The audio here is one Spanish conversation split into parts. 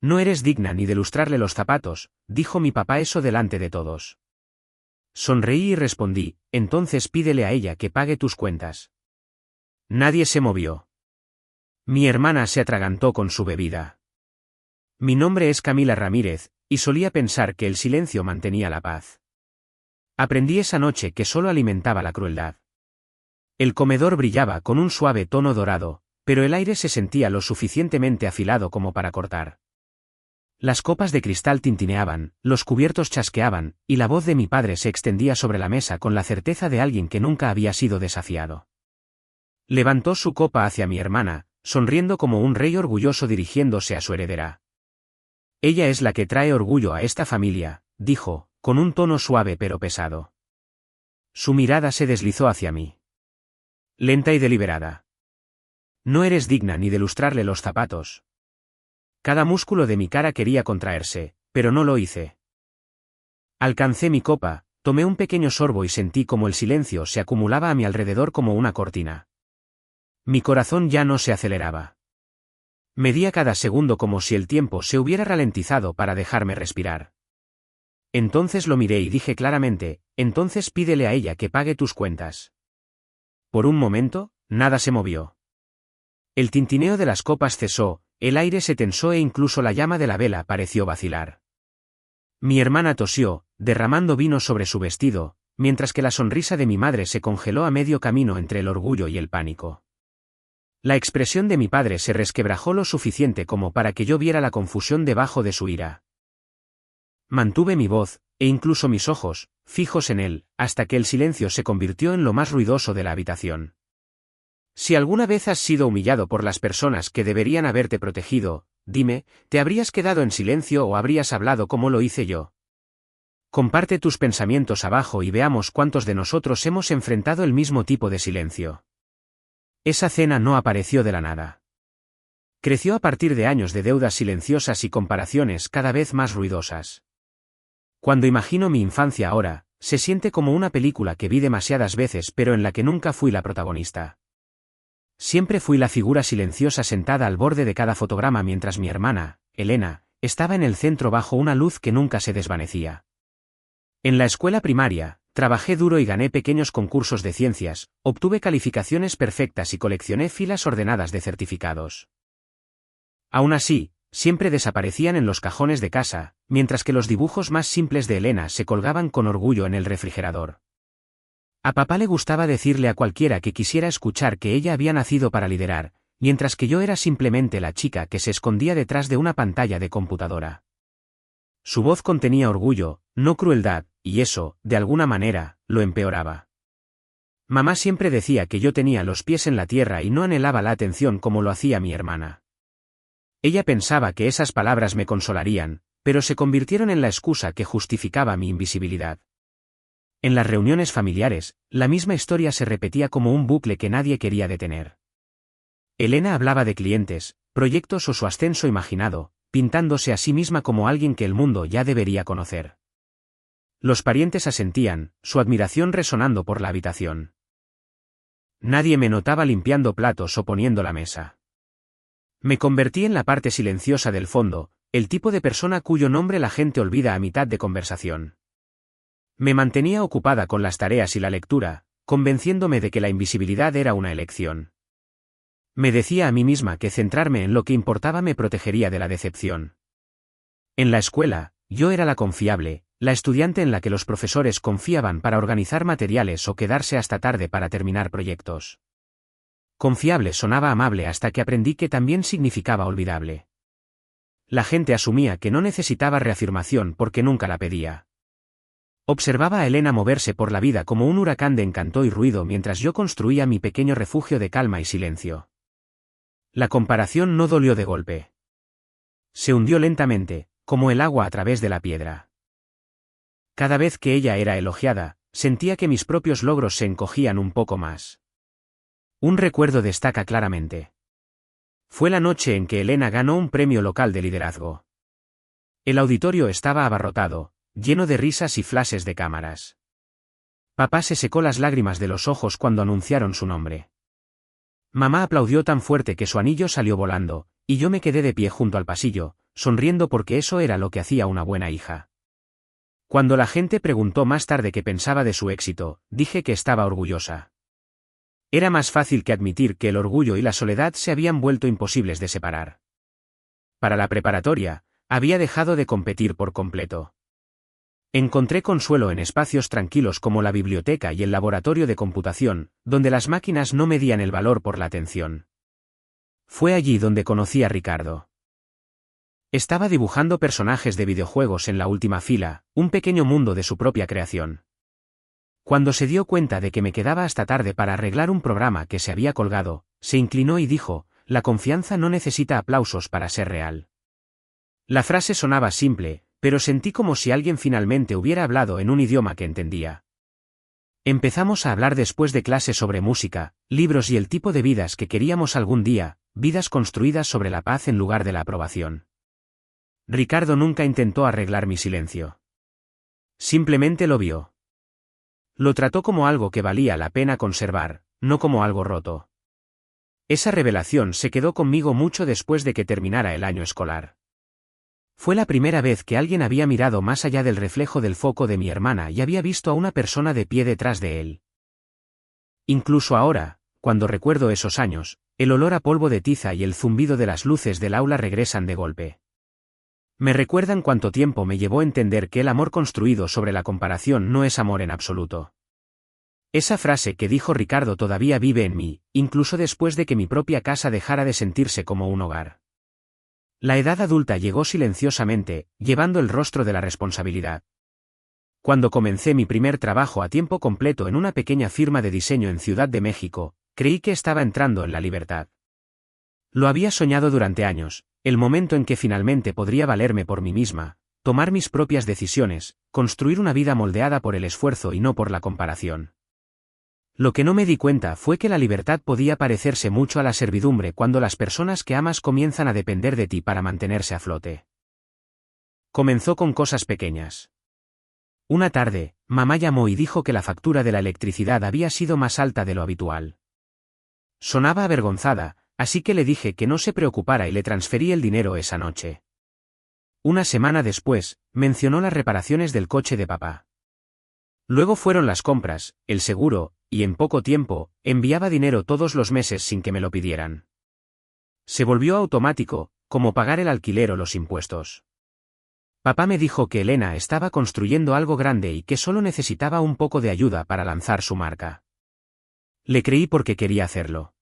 No eres digna ni de lustrarle los zapatos, dijo mi papá eso delante de todos. Sonreí y respondí, entonces pídele a ella que pague tus cuentas. Nadie se movió. Mi hermana se atragantó con su bebida. Mi nombre es Camila Ramírez, y solía pensar que el silencio mantenía la paz. Aprendí esa noche que solo alimentaba la crueldad. El comedor brillaba con un suave tono dorado, pero el aire se sentía lo suficientemente afilado como para cortar. Las copas de cristal tintineaban, los cubiertos chasqueaban, y la voz de mi padre se extendía sobre la mesa con la certeza de alguien que nunca había sido desafiado. Levantó su copa hacia mi hermana, sonriendo como un rey orgulloso dirigiéndose a su heredera. Ella es la que trae orgullo a esta familia, dijo, con un tono suave pero pesado. Su mirada se deslizó hacia mí. Lenta y deliberada. No eres digna ni de lustrarle los zapatos. Cada músculo de mi cara quería contraerse, pero no lo hice. Alcancé mi copa, tomé un pequeño sorbo y sentí como el silencio se acumulaba a mi alrededor como una cortina. Mi corazón ya no se aceleraba. Medía cada segundo como si el tiempo se hubiera ralentizado para dejarme respirar. Entonces lo miré y dije claramente, entonces pídele a ella que pague tus cuentas. Por un momento, nada se movió. El tintineo de las copas cesó, el aire se tensó e incluso la llama de la vela pareció vacilar. Mi hermana tosió, derramando vino sobre su vestido, mientras que la sonrisa de mi madre se congeló a medio camino entre el orgullo y el pánico. La expresión de mi padre se resquebrajó lo suficiente como para que yo viera la confusión debajo de su ira. Mantuve mi voz, e incluso mis ojos, fijos en él, hasta que el silencio se convirtió en lo más ruidoso de la habitación. Si alguna vez has sido humillado por las personas que deberían haberte protegido, dime, ¿te habrías quedado en silencio o habrías hablado como lo hice yo? Comparte tus pensamientos abajo y veamos cuántos de nosotros hemos enfrentado el mismo tipo de silencio. Esa cena no apareció de la nada. Creció a partir de años de deudas silenciosas y comparaciones cada vez más ruidosas. Cuando imagino mi infancia ahora, se siente como una película que vi demasiadas veces pero en la que nunca fui la protagonista. Siempre fui la figura silenciosa sentada al borde de cada fotograma mientras mi hermana, Elena, estaba en el centro bajo una luz que nunca se desvanecía. En la escuela primaria, trabajé duro y gané pequeños concursos de ciencias, obtuve calificaciones perfectas y coleccioné filas ordenadas de certificados. Aún así, siempre desaparecían en los cajones de casa, mientras que los dibujos más simples de Elena se colgaban con orgullo en el refrigerador. A papá le gustaba decirle a cualquiera que quisiera escuchar que ella había nacido para liderar, mientras que yo era simplemente la chica que se escondía detrás de una pantalla de computadora. Su voz contenía orgullo, no crueldad, y eso, de alguna manera, lo empeoraba. Mamá siempre decía que yo tenía los pies en la tierra y no anhelaba la atención como lo hacía mi hermana. Ella pensaba que esas palabras me consolarían, pero se convirtieron en la excusa que justificaba mi invisibilidad. En las reuniones familiares, la misma historia se repetía como un bucle que nadie quería detener. Elena hablaba de clientes, proyectos o su ascenso imaginado, pintándose a sí misma como alguien que el mundo ya debería conocer. Los parientes asentían, su admiración resonando por la habitación. Nadie me notaba limpiando platos o poniendo la mesa. Me convertí en la parte silenciosa del fondo, el tipo de persona cuyo nombre la gente olvida a mitad de conversación. Me mantenía ocupada con las tareas y la lectura, convenciéndome de que la invisibilidad era una elección. Me decía a mí misma que centrarme en lo que importaba me protegería de la decepción. En la escuela, yo era la confiable, la estudiante en la que los profesores confiaban para organizar materiales o quedarse hasta tarde para terminar proyectos. Confiable sonaba amable hasta que aprendí que también significaba olvidable. La gente asumía que no necesitaba reafirmación porque nunca la pedía. Observaba a Elena moverse por la vida como un huracán de encanto y ruido mientras yo construía mi pequeño refugio de calma y silencio. La comparación no dolió de golpe. Se hundió lentamente, como el agua a través de la piedra. Cada vez que ella era elogiada, sentía que mis propios logros se encogían un poco más. Un recuerdo destaca claramente. Fue la noche en que Elena ganó un premio local de liderazgo. El auditorio estaba abarrotado, lleno de risas y flashes de cámaras. Papá se secó las lágrimas de los ojos cuando anunciaron su nombre. Mamá aplaudió tan fuerte que su anillo salió volando, y yo me quedé de pie junto al pasillo, sonriendo porque eso era lo que hacía una buena hija. Cuando la gente preguntó más tarde qué pensaba de su éxito, dije que estaba orgullosa. Era más fácil que admitir que el orgullo y la soledad se habían vuelto imposibles de separar. Para la preparatoria, había dejado de competir por completo. Encontré consuelo en espacios tranquilos como la biblioteca y el laboratorio de computación, donde las máquinas no medían el valor por la atención. Fue allí donde conocí a Ricardo. Estaba dibujando personajes de videojuegos en la última fila, un pequeño mundo de su propia creación. Cuando se dio cuenta de que me quedaba hasta tarde para arreglar un programa que se había colgado, se inclinó y dijo: «La confianza no necesita aplausos para ser real». La frase sonaba simple, pero sentí como si alguien finalmente hubiera hablado en un idioma que entendía. Empezamos a hablar después de clase sobre música, libros y el tipo de vidas que queríamos algún día, vidas construidas sobre la paz en lugar de la aprobación. Ricardo nunca intentó arreglar mi silencio. Simplemente lo vio. Lo trató como algo que valía la pena conservar, no como algo roto. Esa revelación se quedó conmigo mucho después de que terminara el año escolar. Fue la primera vez que alguien había mirado más allá del reflejo del foco de mi hermana y había visto a una persona de pie detrás de él. Incluso ahora, cuando recuerdo esos años, el olor a polvo de tiza y el zumbido de las luces del aula regresan de golpe. Me recuerdan cuánto tiempo me llevó entender que el amor construido sobre la comparación no es amor en absoluto. Esa frase que dijo Ricardo todavía vive en mí, incluso después de que mi propia casa dejara de sentirse como un hogar. La edad adulta llegó silenciosamente, llevando el rostro de la responsabilidad. Cuando comencé mi primer trabajo a tiempo completo en una pequeña firma de diseño en Ciudad de México, creí que estaba entrando en la libertad. Lo había soñado durante años, el momento en que finalmente podría valerme por mí misma, tomar mis propias decisiones, construir una vida moldeada por el esfuerzo y no por la comparación. Lo que no me di cuenta fue que la libertad podía parecerse mucho a la servidumbre cuando las personas que amas comienzan a depender de ti para mantenerse a flote. Comenzó con cosas pequeñas. Una tarde, mamá llamó y dijo que la factura de la electricidad había sido más alta de lo habitual. Sonaba avergonzada, así que le dije que no se preocupara y le transferí el dinero esa noche. Una semana después, mencionó las reparaciones del coche de papá. Luego fueron las compras, el seguro, y en poco tiempo, enviaba dinero todos los meses sin que me lo pidieran. Se volvió automático, como pagar el alquiler o los impuestos. Papá me dijo que Elena estaba construyendo algo grande y que solo necesitaba un poco de ayuda para lanzar su marca. Le creí porque quería hacerlo.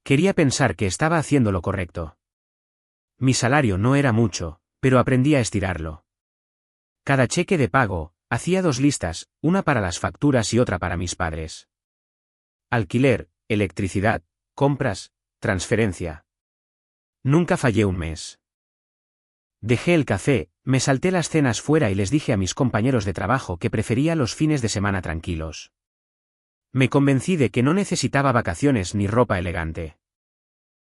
Quería pensar que estaba haciendo lo correcto. Mi salario no era mucho, pero aprendí a estirarlo. Cada cheque de pago, hacía 2 listas, una para las facturas y otra para mis padres. Alquiler, electricidad, compras, transferencia. Nunca fallé un mes. Dejé el café, me salté las cenas fuera y les dije a mis compañeros de trabajo que prefería los fines de semana tranquilos. Me convencí de que no necesitaba vacaciones ni ropa elegante.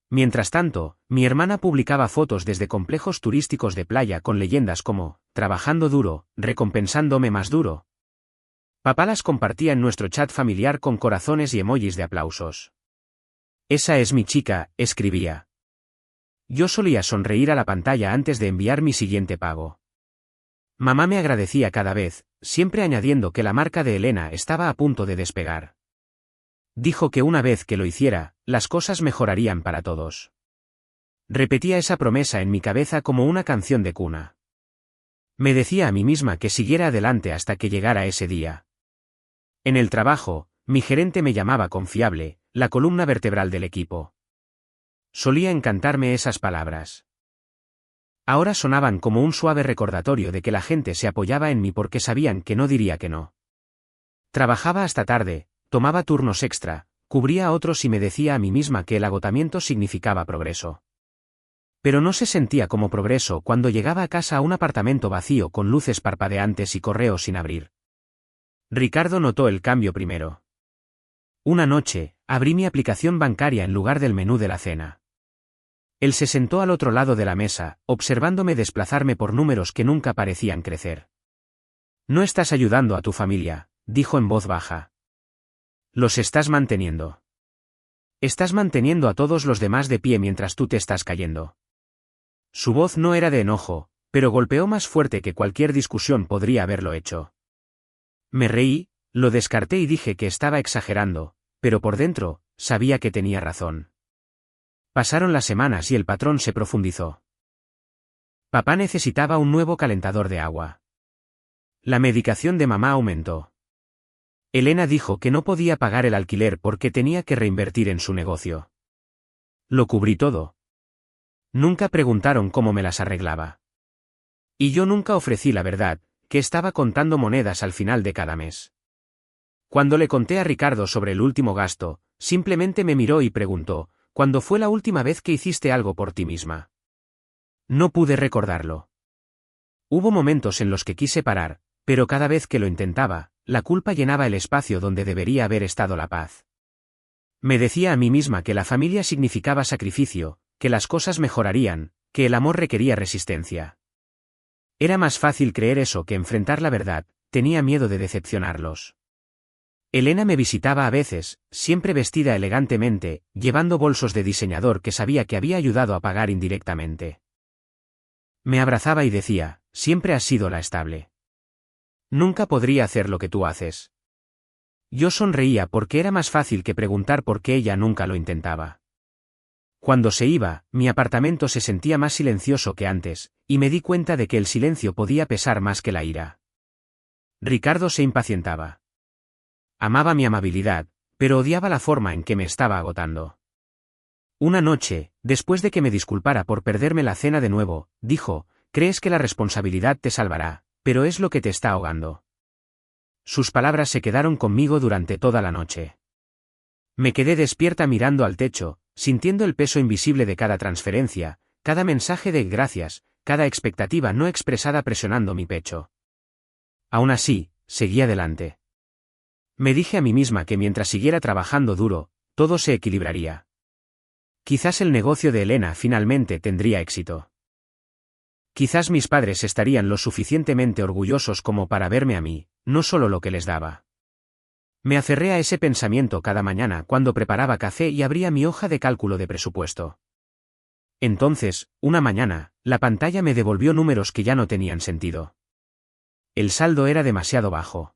Mientras tanto, mi hermana publicaba fotos desde complejos turísticos de playa con leyendas como, trabajando duro, recompensándome más duro. Papá las compartía en nuestro chat familiar con corazones y emojis de aplausos. Esa es mi chica, escribía. Yo solía sonreír a la pantalla antes de enviar mi siguiente pago. Mamá me agradecía cada vez, siempre añadiendo que la marca de Elena estaba a punto de despegar. Dijo que una vez que lo hiciera, las cosas mejorarían para todos. Repetía esa promesa en mi cabeza como una canción de cuna. Me decía a mí misma que siguiera adelante hasta que llegara ese día. En el trabajo, mi gerente me llamaba confiable, la columna vertebral del equipo. Solía encantarme esas palabras. Ahora sonaban como un suave recordatorio de que la gente se apoyaba en mí porque sabían que no diría que no. Trabajaba hasta tarde, tomaba turnos extra, cubría a otros y me decía a mí misma que el agotamiento significaba progreso. Pero no se sentía como progreso cuando llegaba a casa a un apartamento vacío con luces parpadeantes y correos sin abrir. Ricardo notó el cambio primero. Una noche, abrí mi aplicación bancaria en lugar del menú de la cena. Él se sentó al otro lado de la mesa, observándome desplazarme por números que nunca parecían crecer. No estás ayudando a tu familia, dijo en voz baja. Los estás manteniendo. Estás manteniendo a todos los demás de pie mientras tú te estás cayendo. Su voz no era de enojo, pero golpeó más fuerte que cualquier discusión podría haberlo hecho. Me reí, lo descarté y dije que estaba exagerando, pero por dentro, sabía que tenía razón. Pasaron las semanas y el patrón se profundizó. Papá necesitaba un nuevo calentador de agua. La medicación de mamá aumentó. Elena dijo que no podía pagar el alquiler porque tenía que reinvertir en su negocio. Lo cubrí todo. Nunca preguntaron cómo me las arreglaba. Y yo nunca ofrecí la verdad, que estaba contando monedas al final de cada mes. Cuando le conté a Ricardo sobre el último gasto, simplemente me miró y preguntó, ¿cuándo fue la última vez que hiciste algo por ti misma? No pude recordarlo. Hubo momentos en los que quise parar, pero cada vez que lo intentaba, la culpa llenaba el espacio donde debería haber estado la paz. Me decía a mí misma que la familia significaba sacrificio, que las cosas mejorarían, que el amor requería resistencia. Era más fácil creer eso que enfrentar la verdad, tenía miedo de decepcionarlos. Elena me visitaba a veces, siempre vestida elegantemente, llevando bolsos de diseñador que sabía que había ayudado a pagar indirectamente. Me abrazaba y decía, siempre has sido la estable. Nunca podría hacer lo que tú haces. Yo sonreía porque era más fácil que preguntar por qué ella nunca lo intentaba. Cuando se iba, mi apartamento se sentía más silencioso que antes, y me di cuenta de que el silencio podía pesar más que la ira. Ricardo se impacientaba. Amaba mi amabilidad, pero odiaba la forma en que me estaba agotando. Una noche, después de que me disculpara por perderme la cena de nuevo, dijo, «Crees que la responsabilidad te salvará, pero es lo que te está ahogando». Sus palabras se quedaron conmigo durante toda la noche. Me quedé despierta mirando al techo, sintiendo el peso invisible de cada transferencia, cada mensaje de gracias, cada expectativa no expresada presionando mi pecho. Aún así, seguí adelante. Me dije a mí misma que mientras siguiera trabajando duro, todo se equilibraría. Quizás el negocio de Elena finalmente tendría éxito. Quizás mis padres estarían lo suficientemente orgullosos como para verme a mí, no solo lo que les daba. Me aferré a ese pensamiento cada mañana cuando preparaba café y abría mi hoja de cálculo de presupuesto. Entonces, una mañana, la pantalla me devolvió números que ya no tenían sentido. El saldo era demasiado bajo.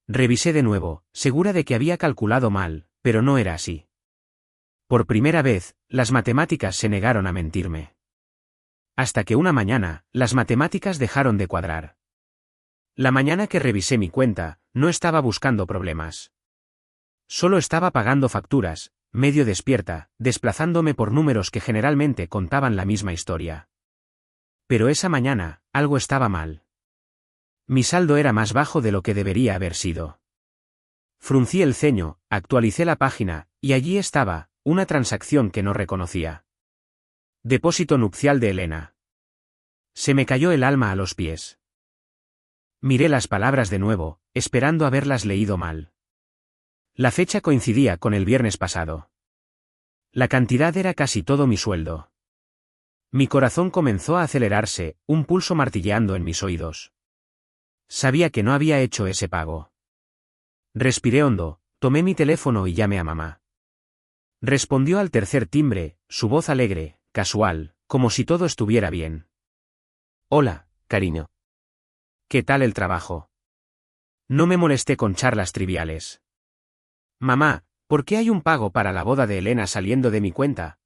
Revisé de nuevo, segura de que había calculado mal, pero no era así. Por primera vez, las matemáticas se negaron a mentirme. Hasta que una mañana, las matemáticas dejaron de cuadrar. La mañana que revisé mi cuenta, no estaba buscando problemas. Solo estaba pagando facturas, medio despierta, desplazándome por números que generalmente contaban la misma historia. Pero esa mañana, algo estaba mal. Mi saldo era más bajo de lo que debería haber sido. Fruncí el ceño, actualicé la página, y allí estaba, una transacción que no reconocía. Depósito nupcial de Elena. Se me cayó el alma a los pies. Miré las palabras de nuevo, esperando haberlas leído mal. La fecha coincidía con el viernes pasado. La cantidad era casi todo mi sueldo. Mi corazón comenzó a acelerarse, un pulso martilleando en mis oídos. Sabía que no había hecho ese pago. Respiré hondo, tomé mi teléfono y llamé a mamá. Respondió al tercer timbre, su voz alegre, casual, como si todo estuviera bien. Hola, cariño. ¿Qué tal el trabajo? No me molesté con charlas triviales. Mamá, ¿por qué hay un pago para la boda de Elena saliendo de mi cuenta?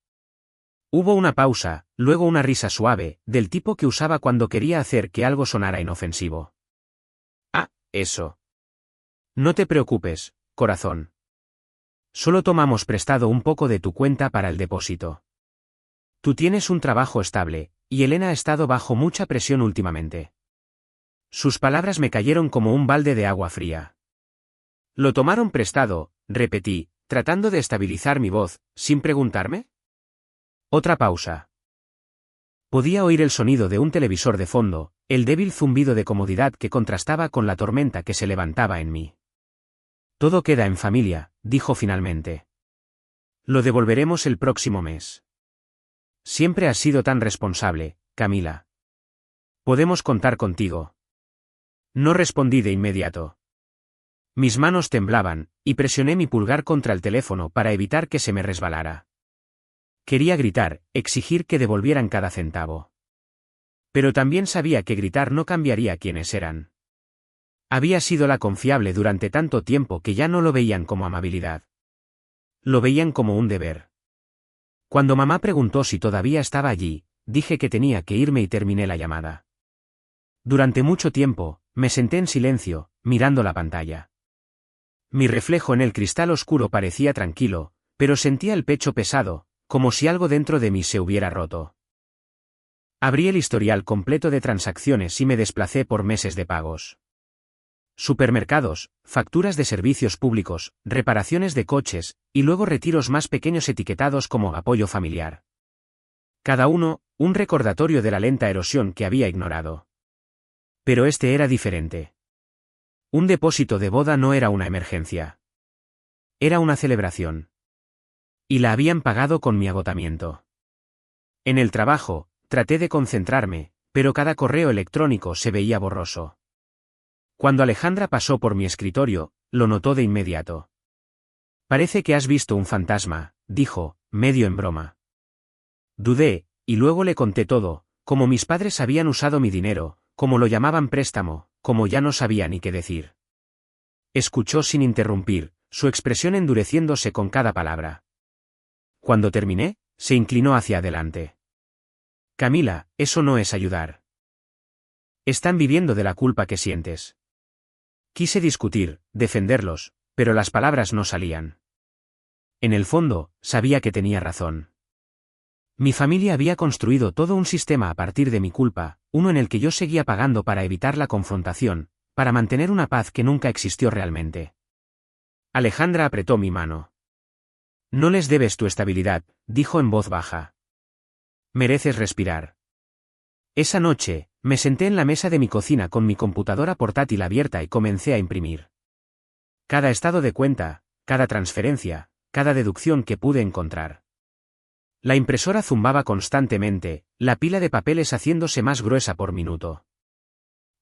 Hubo una pausa, luego una risa suave, del tipo que usaba cuando quería hacer que algo sonara inofensivo. Ah, eso. No te preocupes, corazón. Solo tomamos prestado un poco de tu cuenta para el depósito. Tú tienes un trabajo estable, y Elena ha estado bajo mucha presión últimamente. Sus palabras me cayeron como un balde de agua fría. ¿Lo tomaron prestado?, repetí, tratando de estabilizar mi voz, sin preguntarme. Otra pausa. Podía oír el sonido de un televisor de fondo, el débil zumbido de comodidad que contrastaba con la tormenta que se levantaba en mí. Todo queda en familia, dijo finalmente. Lo devolveremos el próximo mes. Siempre has sido tan responsable, Camila. Podemos contar contigo. No respondí de inmediato. Mis manos temblaban, y presioné mi pulgar contra el teléfono para evitar que se me resbalara. Quería gritar, exigir que devolvieran cada centavo. Pero también sabía que gritar no cambiaría quiénes eran. Había sido la confiable durante tanto tiempo que ya no lo veían como amabilidad. Lo veían como un deber. Cuando mamá preguntó si todavía estaba allí, dije que tenía que irme y terminé la llamada. Durante mucho tiempo, me senté en silencio, mirando la pantalla. Mi reflejo en el cristal oscuro parecía tranquilo, pero sentía el pecho pesado, como si algo dentro de mí se hubiera roto. Abrí el historial completo de transacciones y me desplacé por meses de pagos. Supermercados, facturas de servicios públicos, reparaciones de coches, y luego retiros más pequeños etiquetados como apoyo familiar. Cada uno, un recordatorio de la lenta erosión que había ignorado. Pero este era diferente. Un depósito de boda no era una emergencia. Era una celebración. Y la habían pagado con mi agotamiento. En el trabajo, traté de concentrarme, pero cada correo electrónico se veía borroso. Cuando Alejandra pasó por mi escritorio, lo notó de inmediato. Parece que has visto un fantasma, dijo, medio en broma. Dudé, y luego le conté todo, cómo mis padres habían usado mi dinero, cómo lo llamaban préstamo, cómo ya no sabía ni qué decir. Escuchó sin interrumpir, su expresión endureciéndose con cada palabra. Cuando terminé, se inclinó hacia adelante. Camila, eso no es ayudar. Están viviendo de la culpa que sientes. Quise discutir, defenderlos, pero las palabras no salían. En el fondo, sabía que tenía razón. Mi familia había construido todo un sistema a partir de mi culpa, uno en el que yo seguía pagando para evitar la confrontación, para mantener una paz que nunca existió realmente. Alejandra apretó mi mano. No les debes tu estabilidad, dijo en voz baja. Mereces respirar. Esa noche, me senté en la mesa de mi cocina con mi computadora portátil abierta y comencé a imprimir. Cada estado de cuenta, cada transferencia, cada deducción que pude encontrar. La impresora zumbaba constantemente, la pila de papeles haciéndose más gruesa por minuto.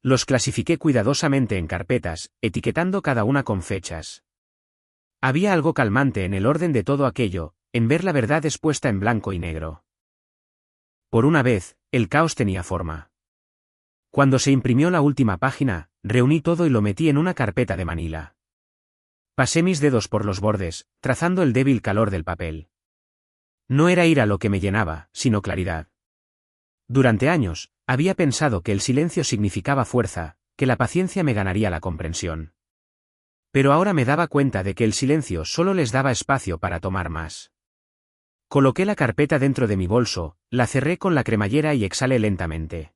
Los clasifiqué cuidadosamente en carpetas, etiquetando cada una con fechas. Había algo calmante en el orden de todo aquello, en ver la verdad expuesta en blanco y negro. Por una vez, el caos tenía forma. Cuando se imprimió la última página, reuní todo y lo metí en una carpeta de manila. Pasé mis dedos por los bordes, trazando el débil calor del papel. No era ira lo que me llenaba, sino claridad. Durante años, había pensado que el silencio significaba fuerza, que la paciencia me ganaría la comprensión. Pero ahora me daba cuenta de que el silencio solo les daba espacio para tomar más. Coloqué la carpeta dentro de mi bolso, la cerré con la cremallera y exhalé lentamente.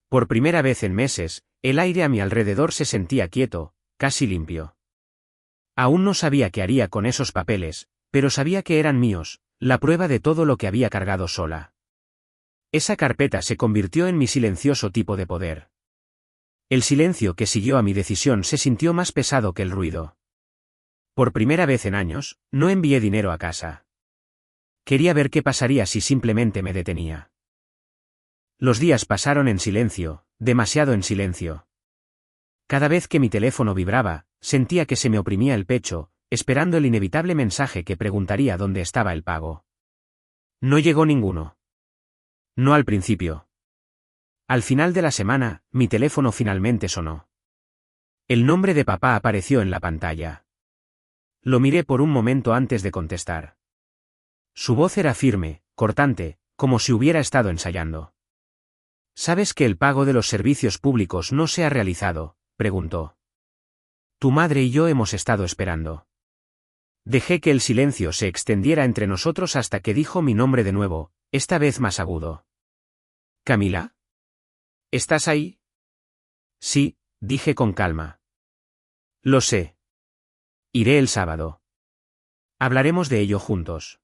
Por primera vez en meses, el aire a mi alrededor se sentía quieto, casi limpio. Aún no sabía qué haría con esos papeles, pero sabía que eran míos, la prueba de todo lo que había cargado sola. Esa carpeta se convirtió en mi silencioso tipo de poder. El silencio que siguió a mi decisión se sintió más pesado que el ruido. Por primera vez en años, no envié dinero a casa. Quería ver qué pasaría si simplemente me detenía. Los días pasaron en silencio, demasiado en silencio. Cada vez que mi teléfono vibraba, sentía que se me oprimía el pecho, esperando el inevitable mensaje que preguntaría dónde estaba el pago. No llegó ninguno. No al principio. Al final de la semana, mi teléfono finalmente sonó. El nombre de papá apareció en la pantalla. Lo miré por un momento antes de contestar. Su voz era firme, cortante, como si hubiera estado ensayando. ¿Sabes que el pago de los servicios públicos no se ha realizado?, preguntó. Tu madre y yo hemos estado esperando. Dejé que el silencio se extendiera entre nosotros hasta que dijo mi nombre de nuevo, esta vez más agudo. ¿Camila? ¿Estás ahí? Sí, dije con calma. Lo sé. Iré el sábado. Hablaremos de ello juntos.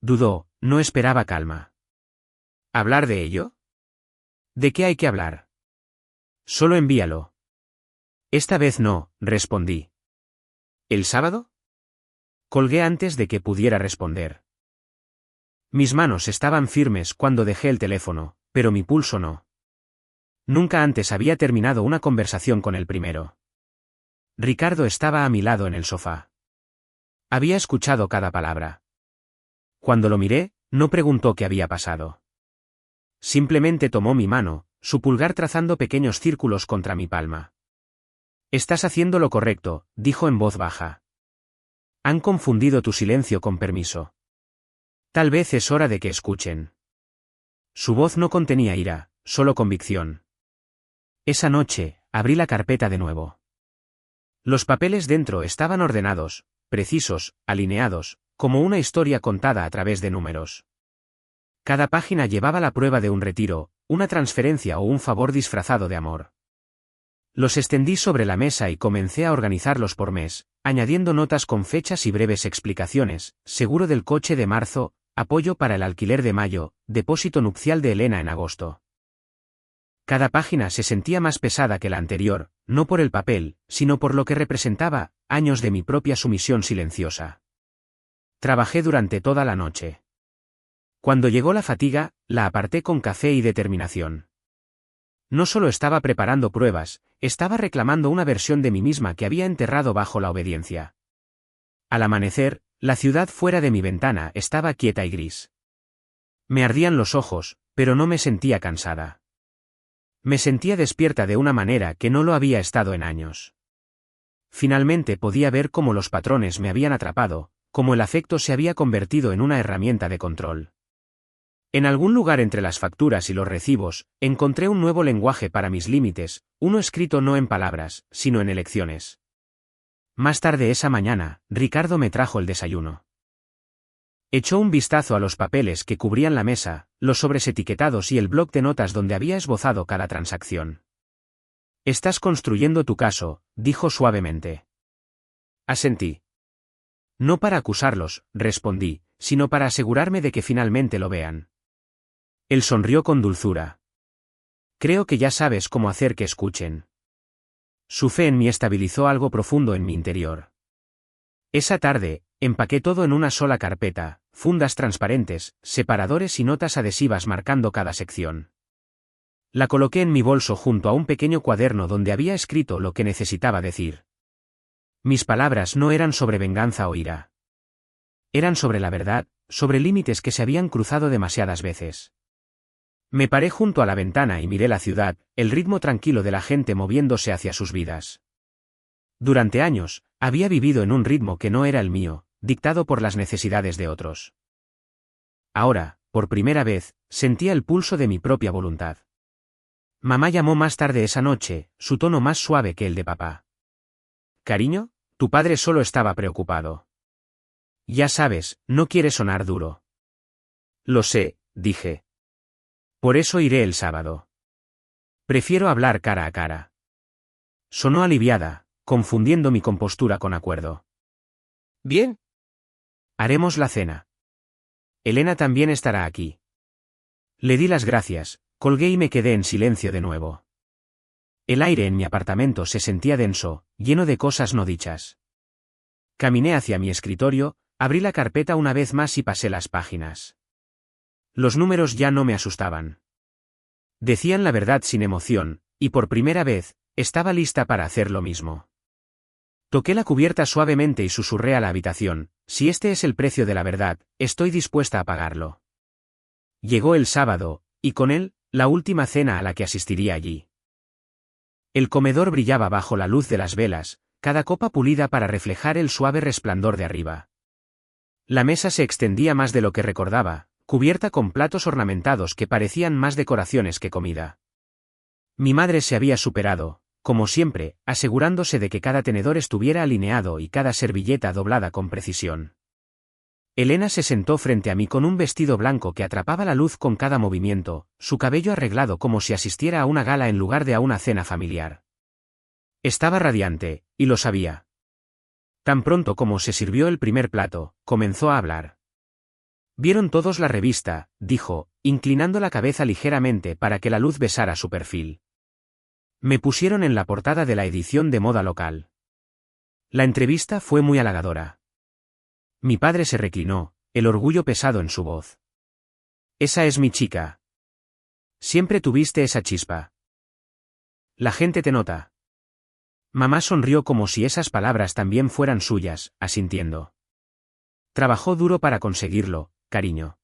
Dudó, no esperaba calma. ¿Hablar de ello? ¿De qué hay que hablar? Solo envíalo. Esta vez no, respondí. ¿El sábado? Colgué antes de que pudiera responder. Mis manos estaban firmes cuando dejé el teléfono, pero mi pulso no. Nunca antes había terminado una conversación con el primero. Ricardo estaba a mi lado en el sofá. Había escuchado cada palabra. Cuando lo miré, no preguntó qué había pasado. Simplemente tomó mi mano, su pulgar trazando pequeños círculos contra mi palma. Estás haciendo lo correcto, dijo en voz baja. Han confundido tu silencio con permiso. Tal vez es hora de que escuchen. Su voz no contenía ira, solo convicción. Esa noche, abrí la carpeta de nuevo. Los papeles dentro estaban ordenados, precisos, alineados, como una historia contada a través de números. Cada página llevaba la prueba de un retiro, una transferencia o un favor disfrazado de amor. Los extendí sobre la mesa y comencé a organizarlos por mes, añadiendo notas con fechas y breves explicaciones: seguro del coche de marzo, apoyo para el alquiler de mayo, depósito nupcial de Elena en agosto. Cada página se sentía más pesada que la anterior, no por el papel, sino por lo que representaba: años de mi propia sumisión silenciosa. Trabajé durante toda la noche. Cuando llegó la fatiga, la aparté con café y determinación. No solo estaba preparando pruebas, estaba reclamando una versión de mí misma que había enterrado bajo la obediencia. Al amanecer, la ciudad fuera de mi ventana estaba quieta y gris. Me ardían los ojos, pero no me sentía cansada. Me sentía despierta de una manera que no lo había estado en años. Finalmente podía ver cómo los patrones me habían atrapado, cómo el afecto se había convertido en una herramienta de control. En algún lugar entre las facturas y los recibos, encontré un nuevo lenguaje para mis límites, uno escrito no en palabras, sino en elecciones. Más tarde esa mañana, Ricardo me trajo el desayuno. Echó un vistazo a los papeles que cubrían la mesa, los sobres etiquetados y el bloc de notas donde había esbozado cada transacción. Estás construyendo tu caso, dijo suavemente. Asentí. No para acusarlos, respondí, sino para asegurarme de que finalmente lo vean. Él sonrió con dulzura. Creo que ya sabes cómo hacer que escuchen. Su fe en mí estabilizó algo profundo en mi interior. Esa tarde, empaqué todo en una sola carpeta, fundas transparentes, separadores y notas adhesivas marcando cada sección. La coloqué en mi bolso junto a un pequeño cuaderno donde había escrito lo que necesitaba decir. Mis palabras no eran sobre venganza o ira. Eran sobre la verdad, sobre límites que se habían cruzado demasiadas veces. Me paré junto a la ventana y miré la ciudad, el ritmo tranquilo de la gente moviéndose hacia sus vidas. Durante años, había vivido en un ritmo que no era el mío, dictado por las necesidades de otros. Ahora, por primera vez, sentía el pulso de mi propia voluntad. Mamá llamó más tarde esa noche, su tono más suave que el de papá. Cariño, tu padre solo estaba preocupado. Ya sabes, no quiere sonar duro. Lo sé, dije. Por eso iré el sábado. Prefiero hablar cara a cara. Sonó aliviada, confundiendo mi compostura con acuerdo. Bien. Haremos la cena. Elena también estará aquí. Le di las gracias, colgué y me quedé en silencio de nuevo. El aire en mi apartamento se sentía denso, lleno de cosas no dichas. Caminé hacia mi escritorio, abrí la carpeta una vez más y pasé las páginas. Los números ya no me asustaban. Decían la verdad sin emoción, y por primera vez, estaba lista para hacer lo mismo. Toqué la cubierta suavemente y susurré a la habitación: si este es el precio de la verdad, estoy dispuesta a pagarlo. Llegó el sábado, y con él, la última cena a la que asistiría allí. El comedor brillaba bajo la luz de las velas, cada copa pulida para reflejar el suave resplandor de arriba. La mesa se extendía más de lo que recordaba, cubierta con platos ornamentados que parecían más decoraciones que comida. Mi madre se había superado, como siempre, asegurándose de que cada tenedor estuviera alineado y cada servilleta doblada con precisión. Elena se sentó frente a mí con un vestido blanco que atrapaba la luz con cada movimiento, su cabello arreglado como si asistiera a una gala en lugar de a una cena familiar. Estaba radiante, y lo sabía. Tan pronto como se sirvió el primer plato, comenzó a hablar. «¿Vieron todos la revista?», dijo, inclinando la cabeza ligeramente para que la luz besara su perfil. Me pusieron en la portada de la edición de moda local. La entrevista fue muy halagadora. Mi padre se reclinó, el orgullo pesado en su voz. «Esa es mi chica. Siempre tuviste esa chispa. La gente te nota». Mamá sonrió como si esas palabras también fueran suyas, asintiendo. Trabajó duro para conseguirlo, cariño.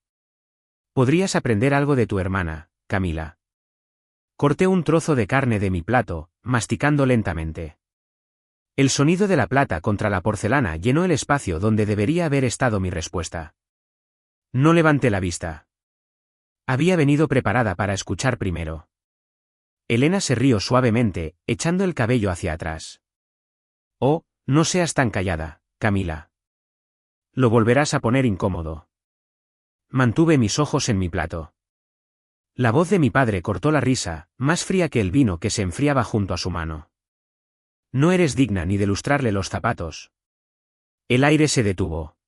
Podrías aprender algo de tu hermana, Camila. Corté un trozo de carne de mi plato, masticando lentamente. El sonido de la plata contra la porcelana llenó el espacio donde debería haber estado mi respuesta. No levanté la vista. Había venido preparada para escuchar primero. Elena se rió suavemente, echando el cabello hacia atrás. Oh, no seas tan callada, Camila. Lo volverás a poner incómodo. Mantuve mis ojos en mi plato. La voz de mi padre cortó la risa, más fría que el vino que se enfriaba junto a su mano. No eres digna ni de lustrarle los zapatos. El aire se detuvo.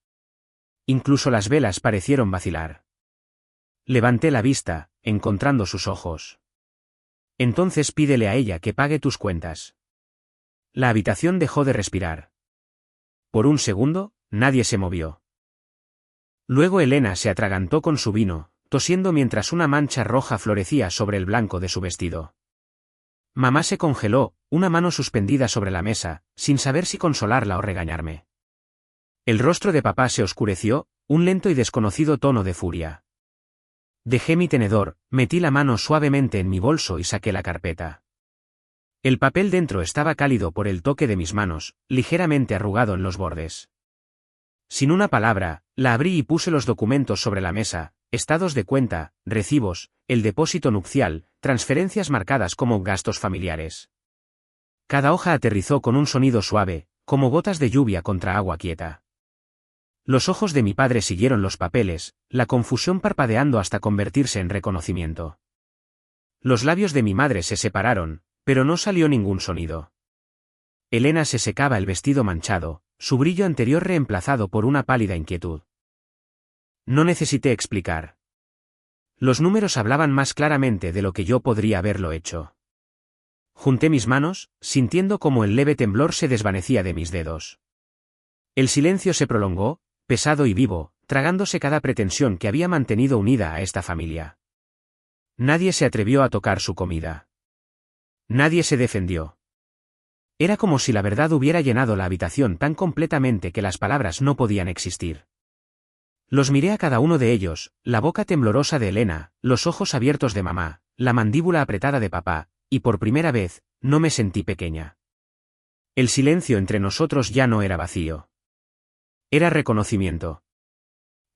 Incluso las velas parecieron vacilar. Levanté la vista, encontrando sus ojos. Entonces pídele a ella que pague tus cuentas. La habitación dejó de respirar. Por un segundo, nadie se movió. Luego Elena se atragantó con su vino, tosiendo mientras una mancha roja florecía sobre el blanco de su vestido. Mamá se congeló, una mano suspendida sobre la mesa, sin saber si consolarla o regañarme. El rostro de papá se oscureció, un lento y desconocido tono de furia. Dejé mi tenedor, metí la mano suavemente en mi bolso y saqué la carpeta. El papel dentro estaba cálido por el toque de mis manos, ligeramente arrugado en los bordes. Sin una palabra, la abrí y puse los documentos sobre la mesa, estados de cuenta, recibos, el depósito nupcial, transferencias marcadas como gastos familiares. Cada hoja aterrizó con un sonido suave, como gotas de lluvia contra agua quieta. Los ojos de mi padre siguieron los papeles, la confusión parpadeando hasta convertirse en reconocimiento. Los labios de mi madre se separaron, pero no salió ningún sonido. Elena se secaba el vestido manchado, su brillo anterior reemplazado por una pálida inquietud. No necesité explicar. Los números hablaban más claramente de lo que yo podría haberlo hecho. Junté mis manos, sintiendo cómo el leve temblor se desvanecía de mis dedos. El silencio se prolongó, pesado y vivo, tragándose cada pretensión que había mantenido unida a esta familia. Nadie se atrevió a tocar su comida. Nadie se defendió. Era como si la verdad hubiera llenado la habitación tan completamente que las palabras no podían existir. Los miré a cada uno de ellos, la boca temblorosa de Elena, los ojos abiertos de mamá, la mandíbula apretada de papá, y por primera vez, no me sentí pequeña. El silencio entre nosotros ya no era vacío. Era reconocimiento.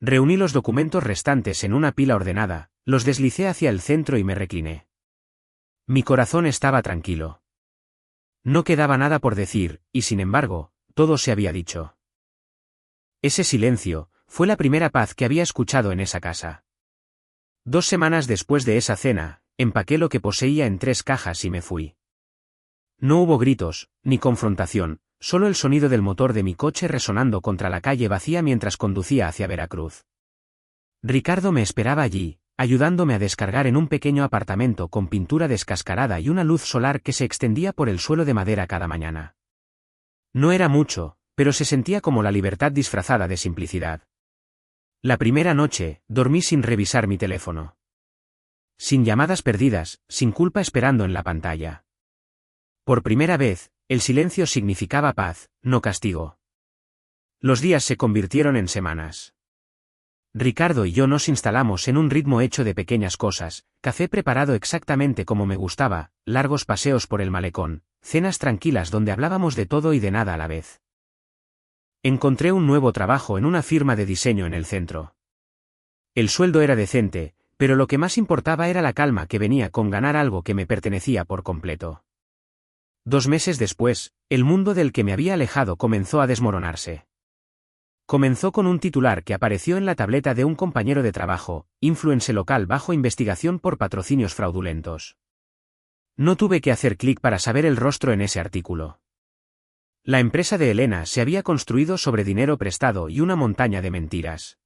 Reuní los documentos restantes en una pila ordenada, los deslicé hacia el centro y me recliné. Mi corazón estaba tranquilo. No quedaba nada por decir, y sin embargo, todo se había dicho. Ese silencio fue la primera paz que había escuchado en esa casa. 2 semanas después de esa cena, empaqué lo que poseía en 3 cajas y me fui. No hubo gritos, ni confrontación, solo el sonido del motor de mi coche resonando contra la calle vacía mientras conducía hacia Veracruz. Ricardo me esperaba allí, ayudándome a descargar en un pequeño apartamento con pintura descascarada y una luz solar que se extendía por el suelo de madera cada mañana. No era mucho, pero se sentía como la libertad disfrazada de simplicidad. La primera noche, dormí sin revisar mi teléfono. Sin llamadas perdidas, sin culpa esperando en la pantalla. Por primera vez, el silencio significaba paz, no castigo. Los días se convirtieron en semanas. Ricardo y yo nos instalamos en un ritmo hecho de pequeñas cosas, café preparado exactamente como me gustaba, largos paseos por el malecón, cenas tranquilas donde hablábamos de todo y de nada a la vez. Encontré un nuevo trabajo en una firma de diseño en el centro. El sueldo era decente, pero lo que más importaba era la calma que venía con ganar algo que me pertenecía por completo. 2 meses después, el mundo del que me había alejado comenzó a desmoronarse. Comenzó con un titular que apareció en la tableta de un compañero de trabajo, influencer local bajo investigación por patrocinios fraudulentos. No tuve que hacer clic para saber el rostro en ese artículo. La empresa de Elena se había construido sobre dinero prestado y una montaña de mentiras.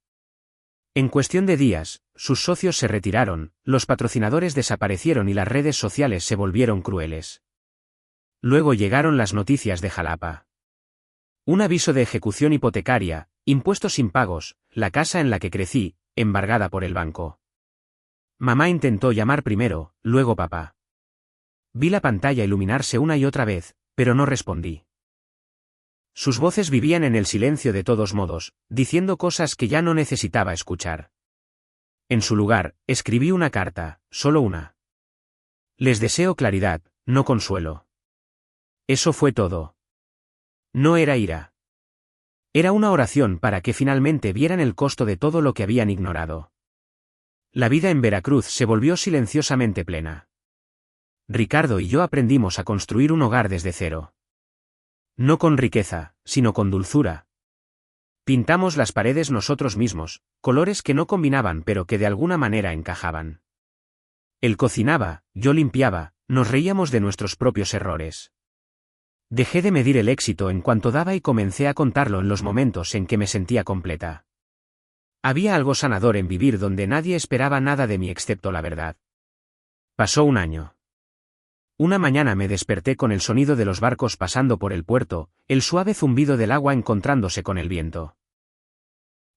En cuestión de días, sus socios se retiraron, los patrocinadores desaparecieron y las redes sociales se volvieron crueles. Luego llegaron las noticias de Jalapa. Un aviso de ejecución hipotecaria, impuestos impagos, la casa en la que crecí, embargada por el banco. Mamá intentó llamar primero, luego papá. Vi la pantalla iluminarse una y otra vez, pero no respondí. Sus voces vivían en el silencio de todos modos, diciendo cosas que ya no necesitaba escuchar. En su lugar, escribí una carta, solo una. Les deseo claridad, no consuelo. Eso fue todo. No era ira. Era una oración para que finalmente vieran el costo de todo lo que habían ignorado. La vida en Veracruz se volvió silenciosamente plena. Ricardo y yo aprendimos a construir un hogar desde cero. No con riqueza, sino con dulzura. Pintamos las paredes nosotros mismos, colores que no combinaban pero que de alguna manera encajaban. Él cocinaba, yo limpiaba, nos reíamos de nuestros propios errores. Dejé de medir el éxito en cuanto daba y comencé a contarlo en los momentos en que me sentía completa. Había algo sanador en vivir donde nadie esperaba nada de mí excepto la verdad. Pasó un año. Una mañana me desperté con el sonido de los barcos pasando por el puerto, el suave zumbido del agua encontrándose con el viento.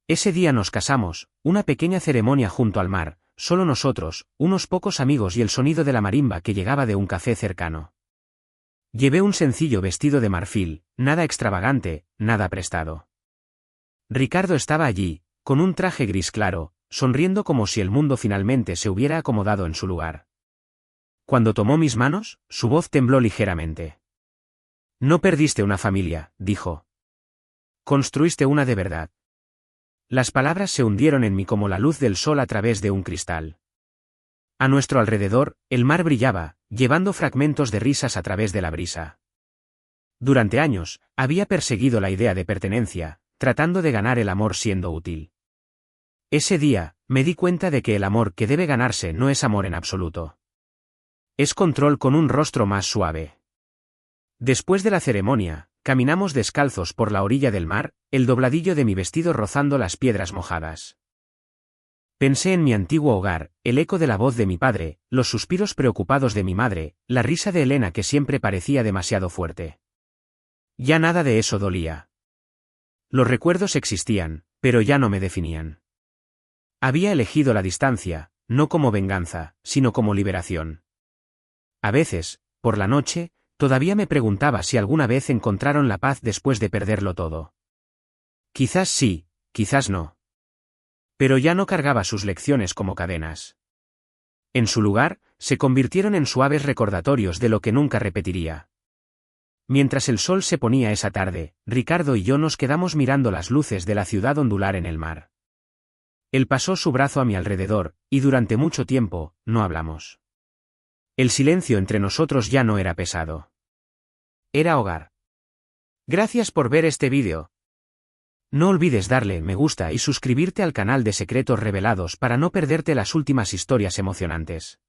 Ese día nos casamos, una pequeña ceremonia junto al mar, solo nosotros, unos pocos amigos y el sonido de la marimba que llegaba de un café cercano. Llevé un sencillo vestido de marfil, nada extravagante, nada prestado. Ricardo estaba allí, con un traje gris claro, sonriendo como si el mundo finalmente se hubiera acomodado en su lugar. Cuando tomó mis manos, su voz tembló ligeramente. No perdiste una familia, dijo. Construiste una de verdad. Las palabras se hundieron en mí como la luz del sol a través de un cristal. A nuestro alrededor, el mar brillaba, llevando fragmentos de risas a través de la brisa. Durante años, había perseguido la idea de pertenencia, tratando de ganar el amor siendo útil. Ese día, me di cuenta de que el amor que debe ganarse no es amor en absoluto. Es control con un rostro más suave. Después de la ceremonia, caminamos descalzos por la orilla del mar, el dobladillo de mi vestido rozando las piedras mojadas. Pensé en mi antiguo hogar, el eco de la voz de mi padre, los suspiros preocupados de mi madre, la risa de Elena que siempre parecía demasiado fuerte. Ya nada de eso dolía. Los recuerdos existían, pero ya no me definían. Había elegido la distancia, no como venganza, sino como liberación. A veces, por la noche, todavía me preguntaba si alguna vez encontraron la paz después de perderlo todo. Quizás sí, quizás no. Pero ya no cargaba sus lecciones como cadenas. En su lugar, se convirtieron en suaves recordatorios de lo que nunca repetiría. Mientras el sol se ponía esa tarde, Ricardo y yo nos quedamos mirando las luces de la ciudad ondular en el mar. Él pasó su brazo a mi alrededor, y durante mucho tiempo, no hablamos. El silencio entre nosotros ya no era pesado. Era hogar. Gracias por ver este vídeo. No olvides darle me gusta y suscribirte al canal de Secretos Revelados para no perderte las últimas historias emocionantes.